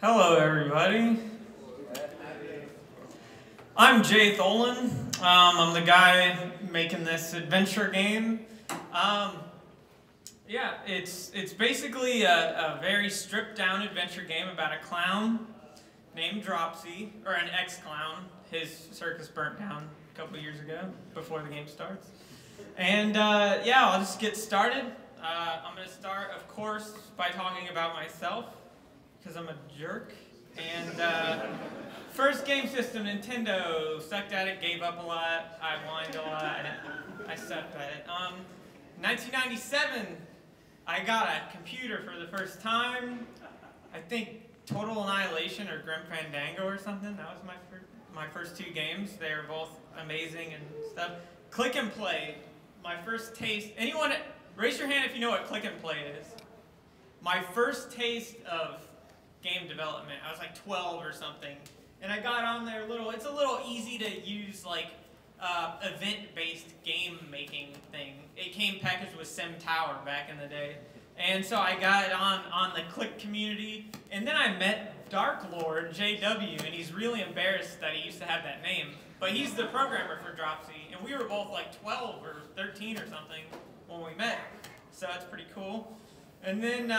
Hello, everybody. I'm Jay Tholen. I'm the guy making this adventure game. Yeah, it's basically a very stripped down adventure game about a clown named Dropsy, or an ex-clown. His circus burnt down a couple years ago, before the game starts. And yeah, I'll just get started. I'm going to start, of course, by talking about myself, because I'm a jerk. And first game system, Nintendo. Sucked at it, gave up a lot. I whined a lot. I sucked at it. 1997, I got a computer for the first time. I think Total Annihilation or Grim Fandango or something. That was my first two games. They were both amazing and stuff. Click and Play. My first taste. Anyone, raise your hand if you know what Click and Play is. My first taste of game development. I was like 12 or something, and I got on there it's a little easy to use, like event-based game making thing. It came packaged with Sim Tower back in the day, and so I got it on the Click community, and then I met Dark Lord JW, and he's really embarrassed that he used to have that name, but he's the programmer for Dropsy, and we were both like 12 or 13 or something when we met, so that's pretty cool. And then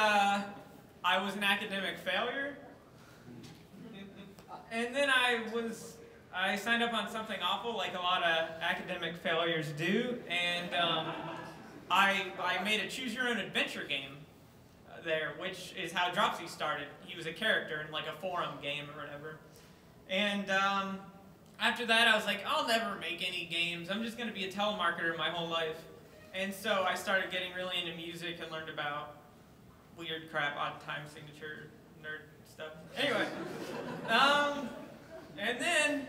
I was an academic failure, and then I signed up on something awful, like a lot of academic failures do, and I made a choose-your-own-adventure game there, which is how Dropsy started. He was a character in like a forum game or whatever, and after that I was like, I'll never make any games, I'm just going to be a telemarketer my whole life, and so I started getting really into music and learned about weird crap, odd time signature, nerd stuff. Anyway, and then,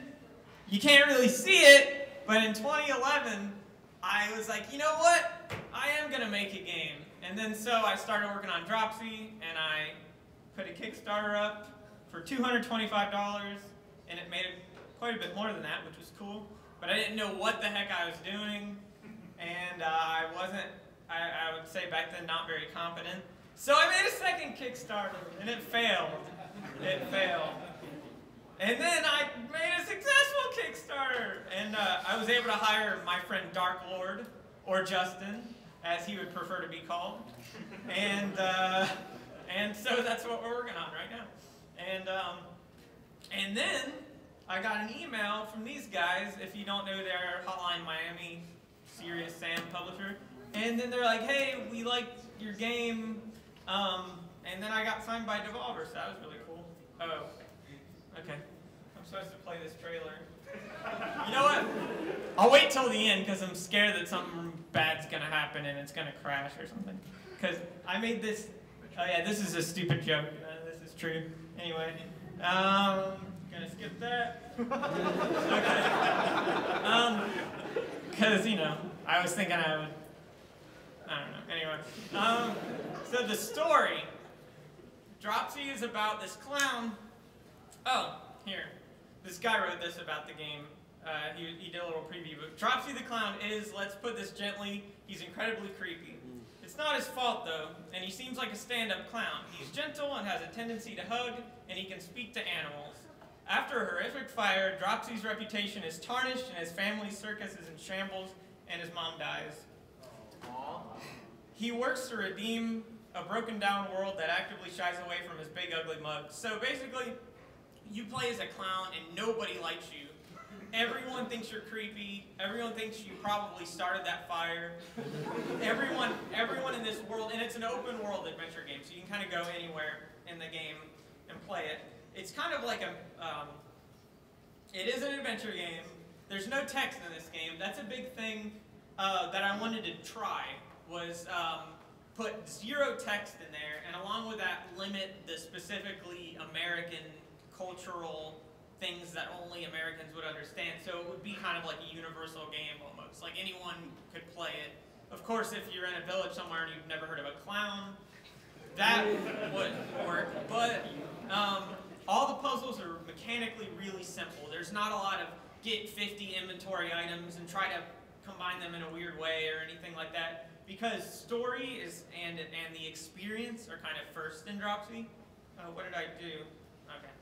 you can't really see it, but in 2011, I was like, you know what? I am going to make a game. And then so I started working on Dropsy, and I put a Kickstarter up for $225, and it made quite a bit more than that, which was cool. But I didn't know what the heck I was doing, and I would say back then, not very competent. So I made a second Kickstarter, and it failed. It failed. And then I made a successful Kickstarter, and I was able to hire my friend Dark Lord, or Justin, as he would prefer to be called. And so that's what we're working on right now. And then I got an email from these guys. If you don't know, they're Hotline Miami, Serious Sam publisher. And then they're like, hey, we liked your game. And then I got signed by Devolver, so that was really cool. Oh, okay. I'm supposed to play this trailer. You know what? I'll wait till the end because I'm scared that something bad's gonna happen and it's gonna crash or something. Because I made this. Oh yeah, this is a stupid joke. This is true. Anyway, gonna skip that. Okay. Because you know, I was thinking I would. I don't know. Anyway, so the story, Dropsy is about this clown. Oh, here. This guy wrote this about the game. He did a little preview, but Dropsy the clown is, let's put this gently, he's incredibly creepy. It's not his fault though, and he seems like a stand-up clown. He's gentle and has a tendency to hug, and he can speak to animals. After a horrific fire, Dropsy's reputation is tarnished, and his family's circus is in shambles, and his mom dies. He works to redeem a broken down world that actively shies away from his big ugly mug. So basically, you play as a clown and nobody likes you. Everyone thinks you're creepy. Everyone thinks you probably started that fire. Everyone in this world, and it's an open world adventure game, so you can kind of go anywhere in the game and play it. It's kind of like it is an adventure game. There's no text in this game. That's a big thing that I wanted to try. Was put 0 text in there, and along with that, limit the specifically American cultural things that only Americans would understand. So it would be kind of like a universal game almost. Like anyone could play it. Of course, if you're in a village somewhere and you've never heard of a clown, that wouldn't work. But all the puzzles are mechanically really simple. There's not a lot of get 50 inventory items and try to combine them in a weird way or anything like that. Because story and the experience are kind of first in Dropsy. What did I do? Okay.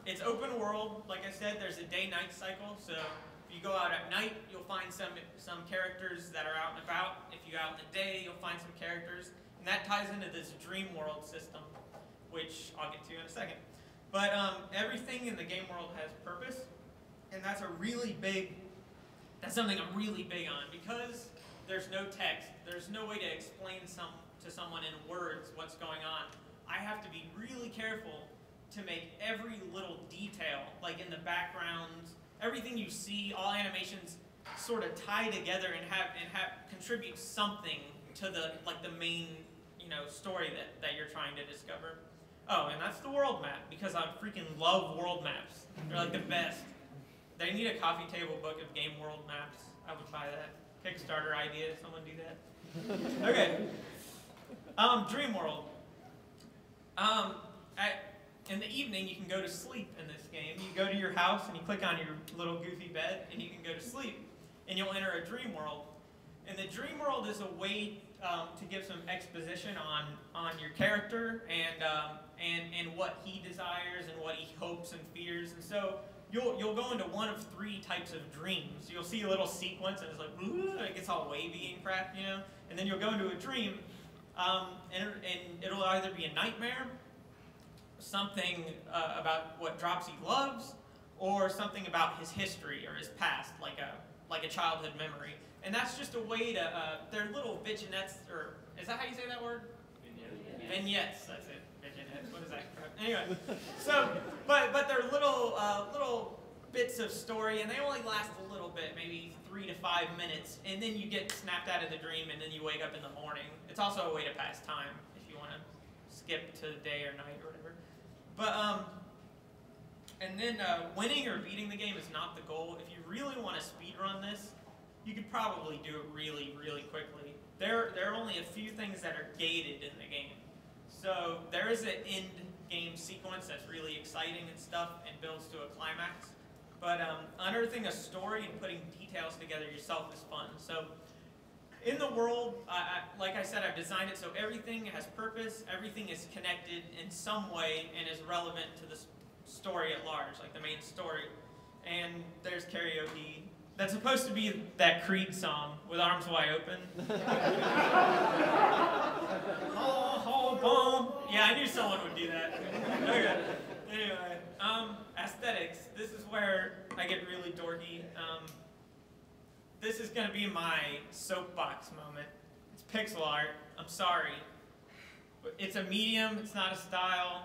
It's open world. Like I said, there's a day-night cycle. So if you go out at night, you'll find some characters that are out and about. If you go out in the day, you'll find some characters. And that ties into this dream world system, which I'll get to in a second. But everything in the game world has purpose. And that's something I'm really big on, because there's no text. There's no way to explain to someone in words what's going on. I have to be really careful to make every little detail, like in the background, everything you see, all animations sort of tie together and contribute something to the main story that you're trying to discover. Oh, and that's the world map, because I freaking love world maps. They're like the best. They need a coffee table book of game world maps. I would buy that. Kickstarter idea, someone do that. Okay. Dream world. In the evening, you can go to sleep in this game. You go to your house and you click on your little goofy bed and you can go to sleep. And you'll enter a dream world. And the dream world is a way to give some exposition on your character and what he desires and what he hopes and fears. And so you'll go into one of 3 types of dreams. You'll see a little sequence and it's like, ooh, it gets all wavy and crap, And then you'll go into a dream, and it'll either be a nightmare, something about what Dropsy loves, or something about his history or his past, like a childhood memory. And that's just a way to, they're little vignettes, or is that how you say that word? Vignettes, that's it. Vignettes, what is that crap? Anyway, so, but they're little bits of story, and they only last a little bit, maybe 3 to 5 minutes, and then you get snapped out of the dream, and then you wake up in the morning. It's also a way to pass time, if you want to skip to day or night or whatever. But, and then winning or beating the game is not the goal. If you really want to speedrun this, you could probably do it really, really quickly. There are only a few things that are gated in the game. So there is an end game sequence that's really exciting and stuff and builds to a climax. But unearthing a story and putting details together yourself is fun. So in the world, like I said, I've designed it so everything has purpose, everything is connected in some way and is relevant to the story at large, like the main story. And there's karaoke. That's supposed to be that Creed song, With Arms Wide Open. Yeah, I knew someone would do that. Okay. Anyway, aesthetics. This is where I get really dorky. This is going to be my soapbox moment. It's pixel art. I'm sorry. But it's a medium. It's not a style.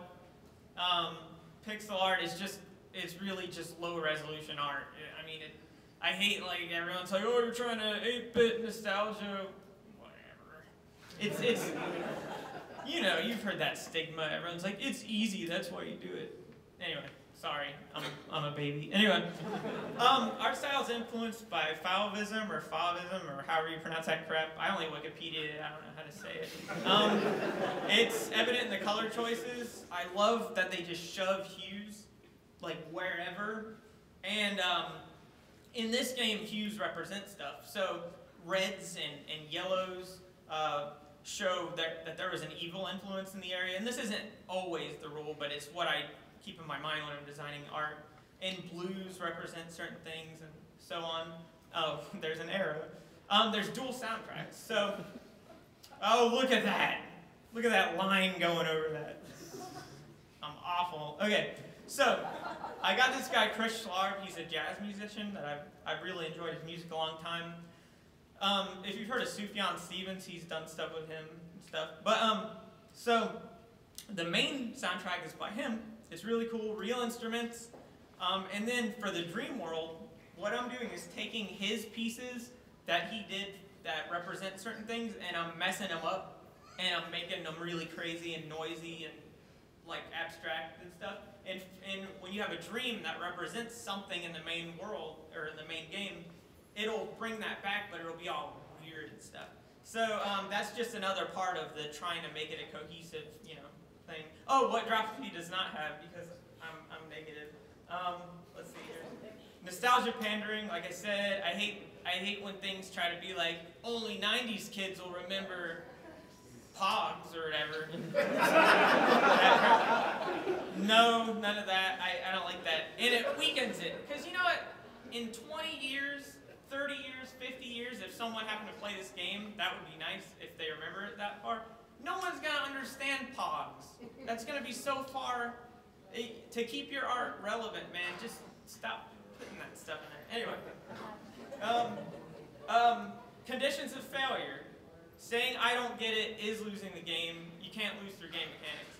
Pixel art is it's really just low resolution art. I mean, I hate, like, everyone's like, oh, you're trying to 8-bit nostalgia. Whatever. It's you've heard that stigma. Everyone's like, it's easy, that's why you do it. Anyway, sorry, I'm a baby. Anyway, art style is influenced by Fauvism or however you pronounce that crap. I only Wikipedia it, I don't know how to say it. It's evident in the color choices. I love that they just shove hues, like, wherever. And in this game, hues represent stuff. So reds and yellows show that there was an evil influence in the area. And this isn't always the rule, but it's what I keep in my mind when I'm designing art. And blues represent certain things and so on. Oh, there's an arrow. There's dual soundtracks. So, oh, look at that. Look at that line going over that. I'm awful. Okay, so I got this guy, Chris Schlarb. He's a jazz musician that I've really enjoyed his music a long time. If you've heard of Sufjan Stevens, he's done stuff with him and stuff. But, so the main soundtrack is by him. It's really cool, real instruments. And then for the dream world, what I'm doing is taking his pieces that he did that represent certain things, and I'm messing them up, and I'm making them really crazy and noisy and like abstract and stuff. And when you have a dream that represents something in the main world or in the main game, it'll bring that back, but it'll be all weird and stuff. So that's just another part of the trying to make it a cohesive, thing. Oh, what Dropsy does not have, because I'm negative. Let's see here. Nostalgia pandering. Like I said, I hate when things try to be like, only 90s kids will remember Pogs or whatever. No, none of that. I don't like that. And it weakens it. Because you know what? In 20 years, 30 years, 50 years, if someone happened to play this game, that would be nice if they remember it that far. No one's going to understand pogs. That's going to be so far. To keep your art relevant, man, just stop putting that stuff in there. Anyway. Conditions of failure. Saying I don't get it is losing the game. You can't lose through game mechanics.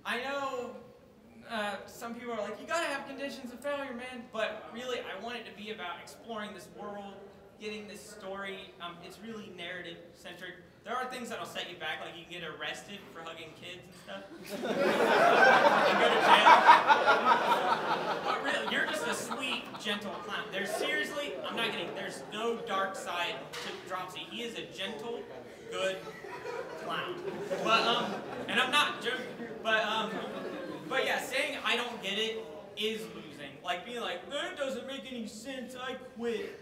I know some people are like, you gotta have conditions of failure, man. But really, I want it to be about exploring this world, getting this story. It's really narrative centric. There are things that'll set you back, like you can get arrested for hugging kids and stuff. And go to jail. But really, you're just a sweet, gentle clown. Seriously, I'm not kidding, there's no dark side to Dropsy. He is a gentle, good clown. But, and I'm not joking, but yeah, saying I don't get it is losing. Like being like, that doesn't make any sense, I quit.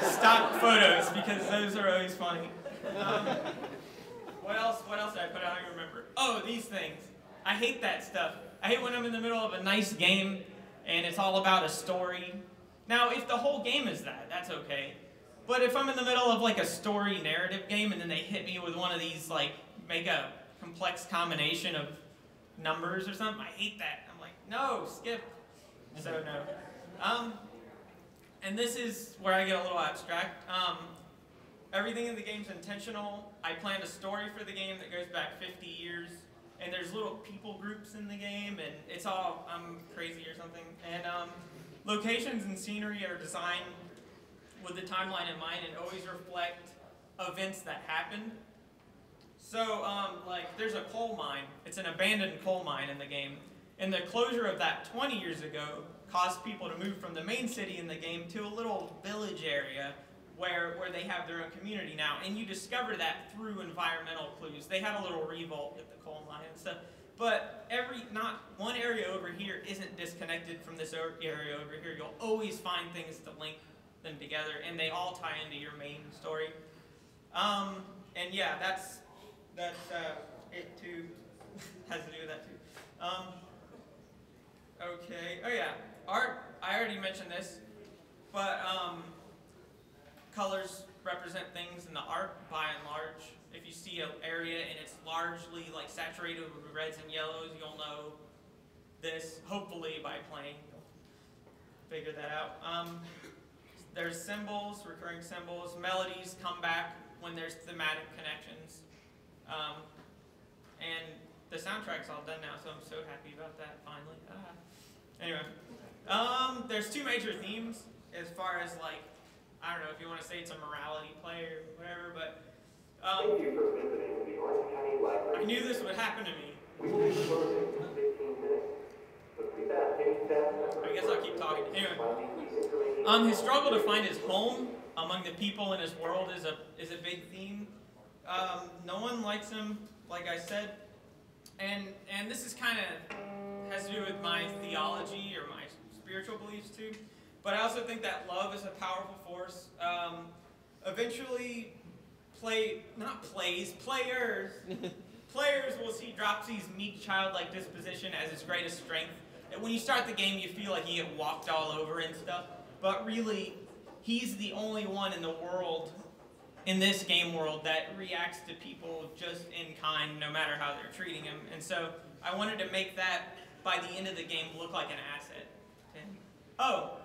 Stock photos, because those are always funny. What else did I put out? I don't remember. Oh, these things. I hate that stuff. I hate when I'm in the middle of a nice game and it's all about a story. Now, if the whole game is that, that's okay. But if I'm in the middle of like a story narrative game and then they hit me with one of these, like, make a complex combination of numbers or something, I hate that. I'm like, no, skip. So no. And this is where I get a little abstract. Everything in the game's intentional. I planned a story for the game that goes back 50 years. And there's little people groups in the game, and it's all, I'm crazy or something. And locations and scenery are designed with the timeline in mind and always reflect events that happened. So, like, there's a coal mine. It's an abandoned coal mine in the game. And the closure of that 20 years ago caused people to move from the main city in the game to a little village area where they have their own community now. And you discover that through environmental clues. They had a little revolt at the coal mine and stuff. But not one area over here isn't disconnected from this area over here. You'll always find things to link them together, and they all tie into your main story. And yeah, that's it too. Has to do with that too. Okay. Oh yeah, art. I already mentioned this, but colors represent things in the art by and large. If you see an area and it's largely like saturated with reds and yellows, you'll know this. Hopefully, by playing, you'll figure that out. There's symbols, recurring symbols. Melodies come back when there's thematic connections. And the soundtrack's all done now, so I'm so happy about that, finally. Anyway, there's two major themes as far as, like, I don't know if you want to say it's a morality play or whatever, but I knew this would happen to me. I guess I'll keep talking. Anyway, his struggle to find his home among the people in his world is a big theme. No one likes him, like I said, and this is kind of has to do with my theology or my spiritual beliefs too. But I also think that love is a powerful force. Eventually, players will see Dropsy's meek, childlike disposition as his greatest strength. And when you start the game, you feel like you get walked all over and stuff. But really, he's the only one in the world, in this game world, that reacts to people just in kind, no matter how they're treating him. And so I wanted to make that, by the end of the game, look like an asset. And, oh,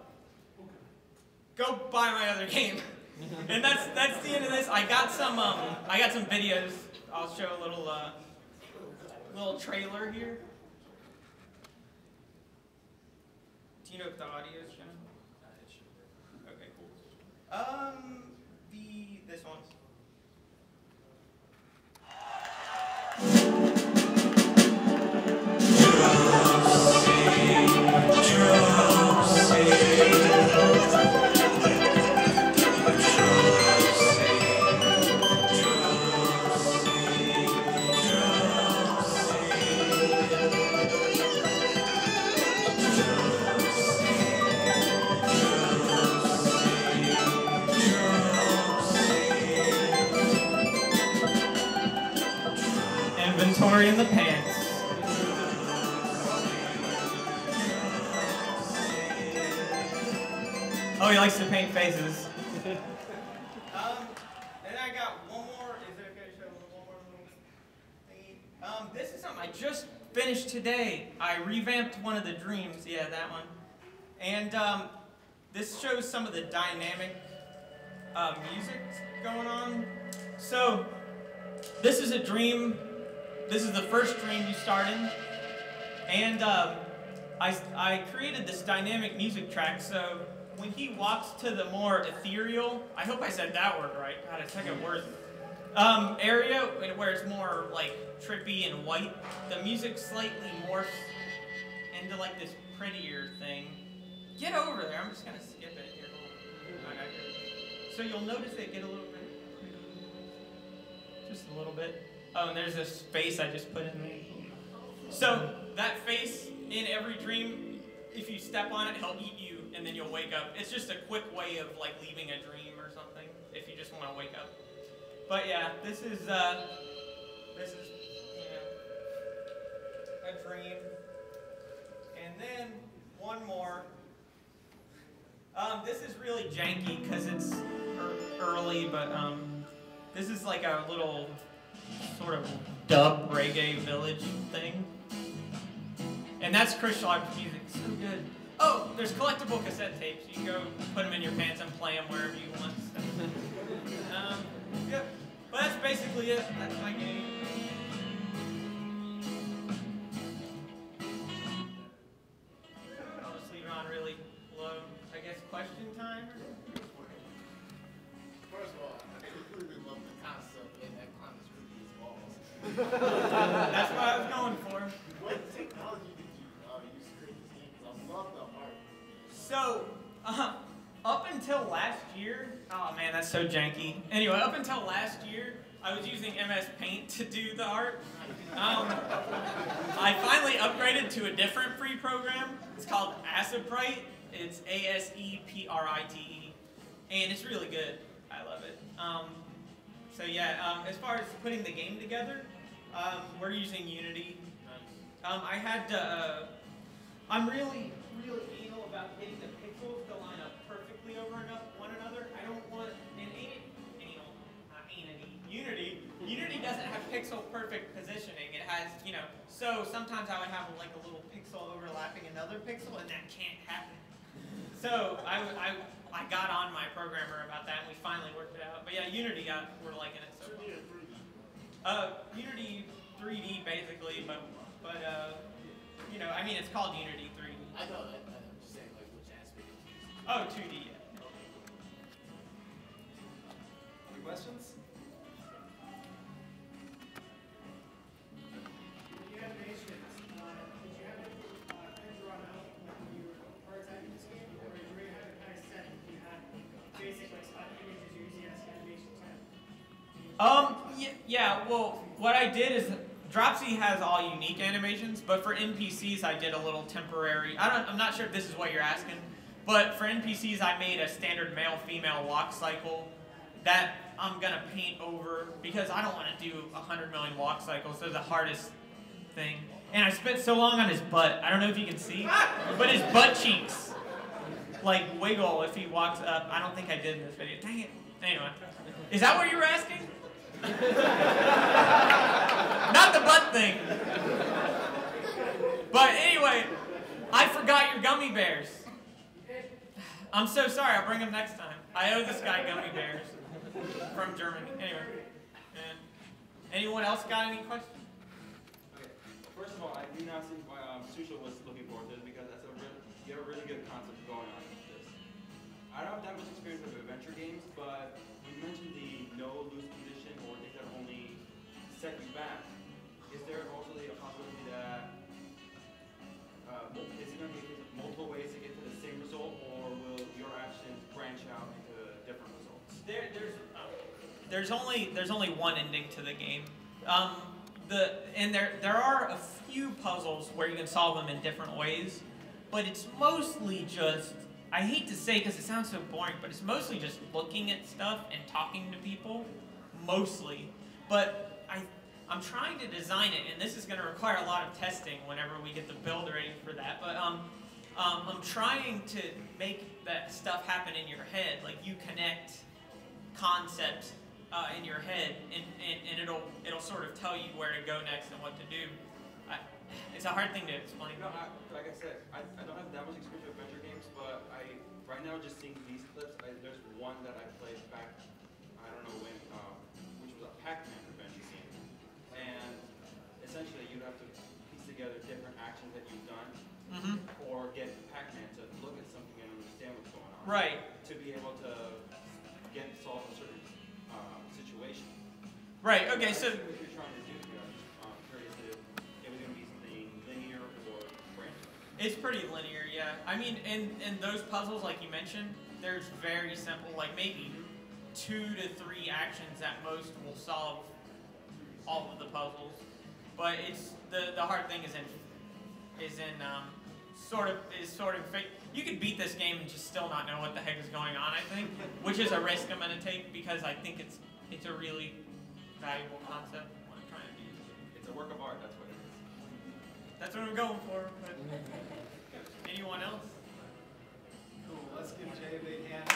go buy my other game. And that's the end of this. I got some videos. I'll show a little trailer here. Do you know if the audio is shown? Okay, cool. This one. Inventory in the pants. Oh, he likes to paint faces. Then I got one more. Is it okay to show one more little thingy? This is something I just finished today. I revamped one of the dreams. Yeah, that one. And this shows some of the dynamic music going on. So this is a dream. This is the first dream you start in. And I created this dynamic music track. So when he walks to the more ethereal, I hope I said that word right. God, it's like a word. Area where it's more like trippy and white, the music slightly morphs into like this prettier thing. Get over there. I'm just gonna skip it here. So you'll notice it get a little bit, just a little bit. Oh, and there's this face I just put in there. So that face in every dream, if you step on it, he'll eat you, and then you'll wake up. It's just a quick way of like leaving a dream or something, if you just want to wake up. But yeah, this is you know, a dream. And then one more. This is really janky because it's early, but this is like a little sort of dub reggae village thing. And that's Crystal Arts music. So good. Oh, there's collectible cassette tapes. You can go put them in your pants and play them wherever you want. Yep. But that's basically it. That's my game. I'll just leave it on really low. I guess question time? First of all, I completely love the concept and that Climax really is balls. That's what I was going for. What technology did you use to create this game? Because I love the art. So, up until last year, oh man, that's so janky. Anyway, up until last year, I was using MS Paint to do the art. I finally upgraded to a different free program. It's called Aseprite. It's ASEPRITE, and it's really good. I love it. So yeah, as far as putting the game together, we're using Unity. I had to, I'm really anal about getting the pixels to line up perfectly over one another. I don't want, Unity doesn't have pixel perfect positioning. It has, so sometimes I would have like a little pixel overlapping another pixel, and that can't happen. So I got on my programmer about that, and we finally worked it out. But yeah, Unity, we're liking it so far. Unity 3D basically, but I mean it's called Unity 3D. I know that. I'm just saying like which aspect. Oh, 2D. Yeah. Any questions? Yeah, well, what I did is, Dropsy has all unique animations, but for NPCs I did a little temporary, I'm not sure if this is what you're asking, but for NPCs I made a standard male-female walk cycle that I'm gonna paint over, because I don't want to do 100 million walk cycles. They're the hardest thing. And I spent so long on his butt, I don't know if you can see, but his butt cheeks like wiggle if he walks up. I don't think I did in this video. Dang it. Anyway, is that what you were asking? Not the butt thing. But anyway, I forgot your gummy bears. I'm so sorry. I'll bring them next time. I owe this guy gummy bears from Germany. Anyway, anyone else got any questions? Okay. First of all, I do not see why Susha was looking forward to this, because you have a really good concept going on with this. I don't have that much experience with adventure games, but you mentioned the no lose condition or things that only set you back. Is there also a possibility that is it going to be multiple ways to get to the same result, or will your actions branch out into different results? There's only one ending to the game. There are a few puzzles where you can solve them in different ways, but it's mostly just, I hate to say because it sounds so boring, but it's mostly just looking at stuff and talking to people, mostly. But I'm trying to design it, and this is going to require a lot of testing whenever we get the build ready for that. But I'm trying to make that stuff happen in your head. Like you connect concepts in your head, and it'll sort of tell you where to go next and what to do. It's a hard thing to explain. You know, like I said, I don't have that much experience with adventure games, but right now just seeing these clips, there's one that I played back, I don't know when, which was a Pac-Man adventure game, and essentially you'd have to piece together different actions that you've done, or get Pac-Man to look at something and understand what's going on. Right. To be able to solve a certain situation. Right. Okay. So. What you're trying to do here, I'm curious if it was going to be something linear or random. It's pretty linear, yeah. I mean, in those puzzles, like you mentioned, there's very simple, like maybe 2 to 3 actions at most will solve all of the puzzles. But it's the hard thing is sort of fake. You could beat this game and just still not know what the heck is going on, I think, which is a risk I'm gonna take because I think it's a really valuable concept. What I'm trying to do. It's a work of art. That's what it is. That's what I'm going for. But anyone else? Cool. Let's give Jay a big hand.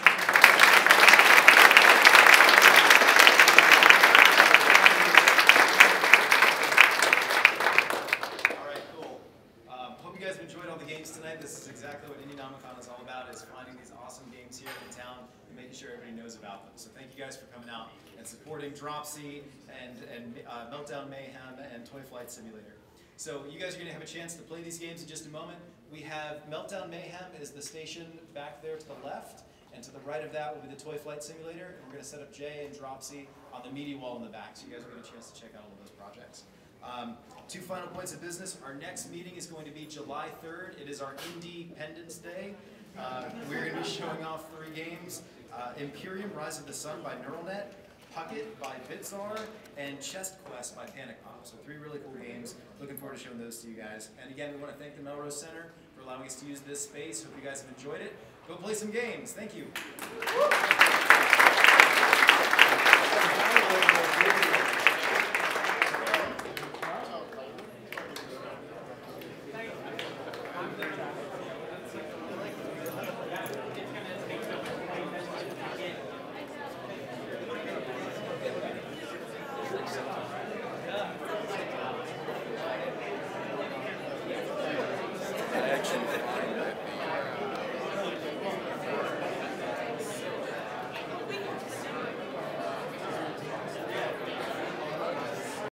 Hope you guys have enjoyed all the games tonight. This is exactly what Indienomicon is all about, is finding these awesome games here in town and making sure everybody knows about them. So thank you guys for coming out and supporting Dropsy and Meltdown Mayhem and Toy Flight Simulator. So you guys are going to have a chance to play these games in just a moment. We have Meltdown Mayhem is the station back there to the left, and to the right of that will be the Toy Flight Simulator. And we're going to set up Jay and Dropsy on the media wall in the back, so you guys will get a chance to check out all of those projects. 2 final points of business. Our next meeting is going to be July 3rd. It is our Independence Day. We're going to be showing off 3 games. Imperium Rise of the Sun by NeuralNet, Puckett by Bitzar, and Chest Quest by Panic Pop. So 3 really cool games. Looking forward to showing those to you guys. And again, we want to thank the Melrose Center for allowing us to use this space. Hope you guys have enjoyed it. Go play some games. Thank you. Action.